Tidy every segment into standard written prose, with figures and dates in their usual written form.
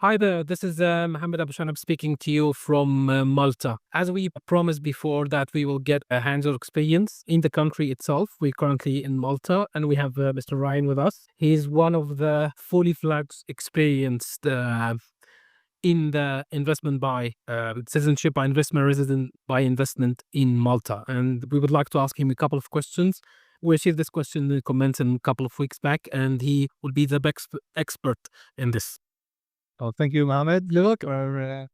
Hi there, this is Mohamed Aboshanab speaking to you from Malta. As we promised before that we will get a hands-on experience in the country itself. We're currently in Malta and we have Mr. Ryan with us. He's one of the fully fledged experienced in the investment by citizenship by investment, resident by investment in Malta. And we would like to ask him a couple of questions. We received this question in the comments a couple of weeks back and he will be the best expert in this. Oh, thank you, Mohamed. Look, for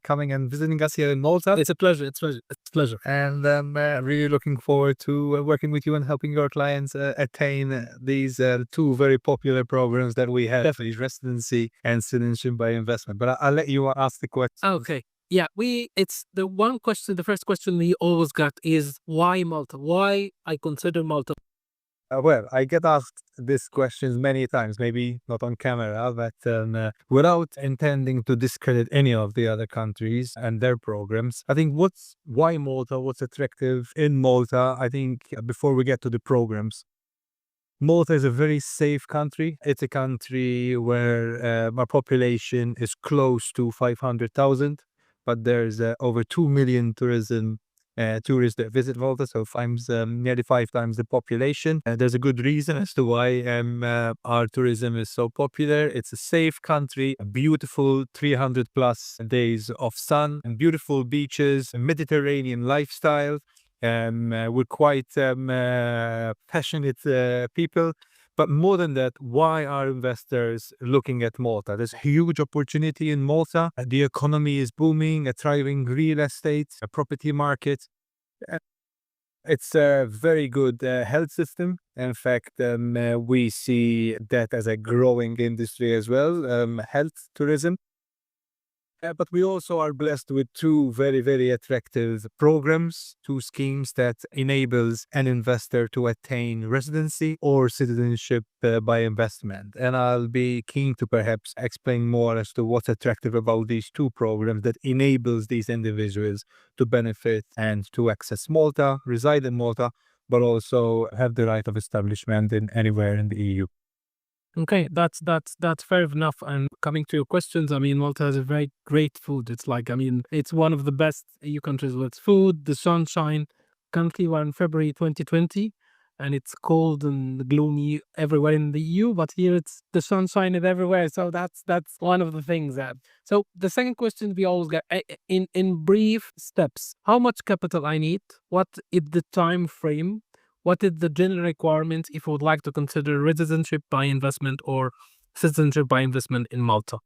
coming and visiting us here in Malta. It's a pleasure. It's a pleasure. And I'm really looking forward to working with you and helping your clients attain these two very popular programs that we have, definitely Residency and Citizenship by Investment. But I'll let you ask the question. Okay. Yeah, it's the one question, the first question we always got is why Malta? Why I consider Malta? Well, I get asked these questions many times, maybe not on camera, but without intending to discredit any of the other countries and their programs. I think why Malta, what's attractive in Malta, I think before we get to the programs, Malta is a very safe country. It's a country where our population is close to 500,000, but there's over 2 million tourists that visit Malta, so nearly 5 times the population. There's a good reason as to why our tourism is so popular. It's a safe country, a beautiful 300 plus days of sun and beautiful beaches, a Mediterranean lifestyle. We're quite passionate people. But more than that, why are investors looking at Malta? There's a huge opportunity in Malta. The economy is booming, a thriving real estate, a property market. It's a very good health system. In fact, we see that as a growing industry as well, health tourism. But we also are blessed with two very, very attractive programs, two schemes that enables an investor to attain residency or citizenship by investment. And I'll be keen to perhaps explain more as to what's attractive about these two programs that enables these individuals to benefit and to access Malta, reside in Malta, but also have the right of establishment in anywhere in the EU. Okay, that's fair enough. And coming to your questions, I mean, Malta has a very great food. It's like, I mean, it's one of the best EU countries with food, the sunshine. Currently, we're in February 2020, and it's cold and gloomy everywhere in the EU. But here, it's the sunshine is everywhere. So that's one of the things that. So the second question we always get in brief steps: how much capital I need? What is the time frame? What is the general requirement if you would like to consider residency by investment or citizenship by investment in Malta?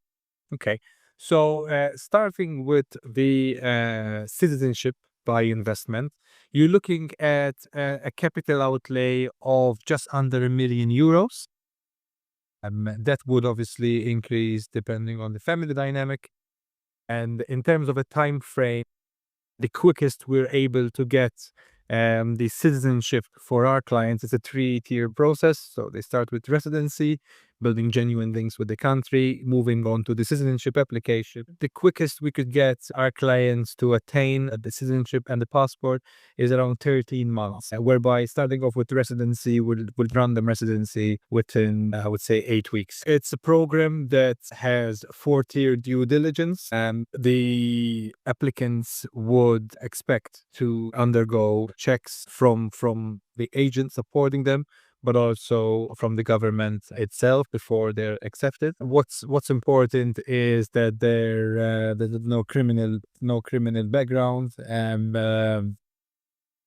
Okay, so starting with the citizenship by investment, you're looking at a capital outlay of just under €1 million. That would obviously increase depending on the family dynamic. And in terms of a time frame, the quickest we're able to get the citizenship for our clients is a 3-tier process. So they start with residency, building genuine links with the country, moving on to the citizenship application. The quickest we could get our clients to attain the citizenship and the passport is around 13 months, whereby starting off with residency would run them residency within, I would say, 8 weeks. It's a program that has 4-tier due diligence, and the applicants would expect to undergo checks from the agent supporting them, but also from the government itself before they're accepted. What's important is that there's no criminal background, and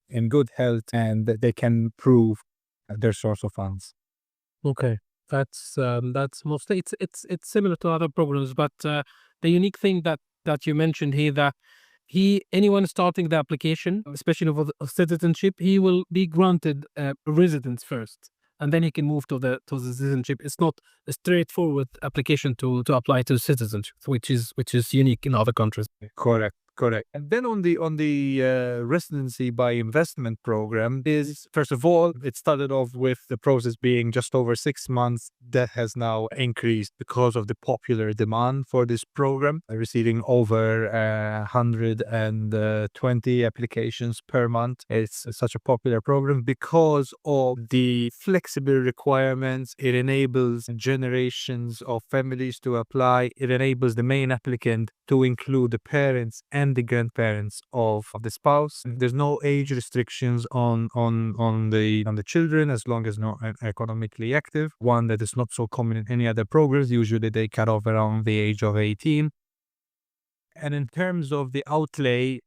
in good health, and that they can prove their source of funds. Okay, that's mostly it's similar to other programs, but the unique thing that you mentioned here that anyone starting the application, especially for the citizenship, he will be granted residence first, and then he can move to the citizenship. It's not a straightforward application to apply to citizenship, which is unique in other countries. Correct. Correct. And then on the residency by investment program is, first of all, it started off with the process being just over 6 months. That has now increased because of the popular demand for this program, receiving over 120 applications per month. It's such a popular program because of the flexible requirements. It enables generations of families to apply. It enables the main applicant to include the parents and the grandparents of the spouse. There's no age restrictions on the children, as long as not economically active. One that is not so common in any other programs. Usually they cut off around the age of 18. And in terms of the outlay,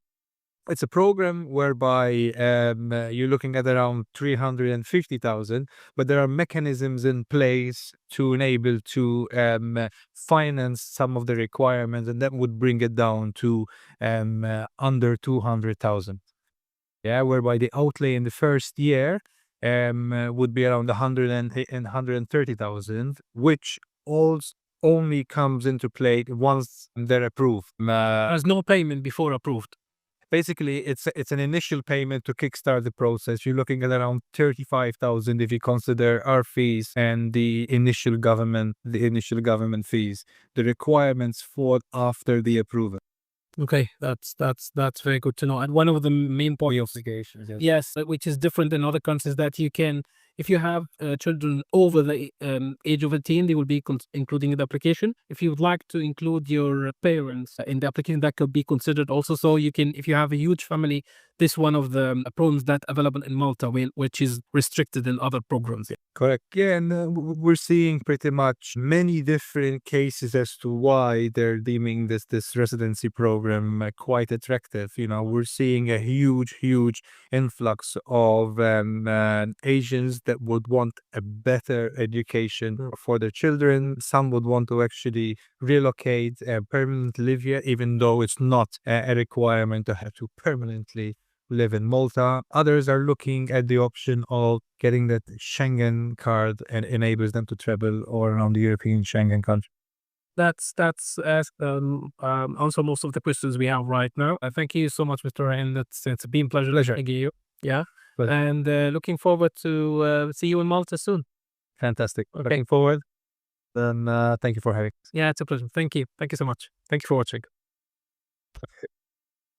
it's a program whereby you're looking at around 350,000, but there are mechanisms in place to enable to finance some of the requirements, and that would bring it down to under 200,000. Yeah, whereby the outlay in the first year would be around 130,000, which also only comes into play once they're approved. There's no payment before approved. Basically, it's an initial payment to kickstart the process. You're looking at around 35,000 if you consider our fees and the initial government fees. The requirements fall after the approval. Okay, that's very good to know. And one of the main points, yes, which is different in other countries, that you can, if you have children over the age of 18, they will be including in the application. If you would like to include your parents in the application, that could be considered also. So you can, if you have a huge family, this one of the programs that available in Malta, which is restricted in other programs. Yeah. Correct. Yeah, and we're seeing pretty much many different cases as to why they're deeming this residency program quite attractive. You know, we're seeing a huge influx of Asians that would want a better education for their children. Some would want to actually relocate, permanently live here, even though it's not a requirement to have to permanently live in Malta. Others are looking at the option of getting that Schengen card, and enables them to travel all around the European Schengen country. That's also most of the questions we have right now. Thank you so much, Mr. Ryan. It's been a pleasure. Thank you. Yeah. Pleasure. And looking forward to see you in Malta soon. Fantastic. Okay. Looking forward. Then thank you for having us. Yeah, it's a pleasure. Thank you. Thank you so much. Thank you for watching.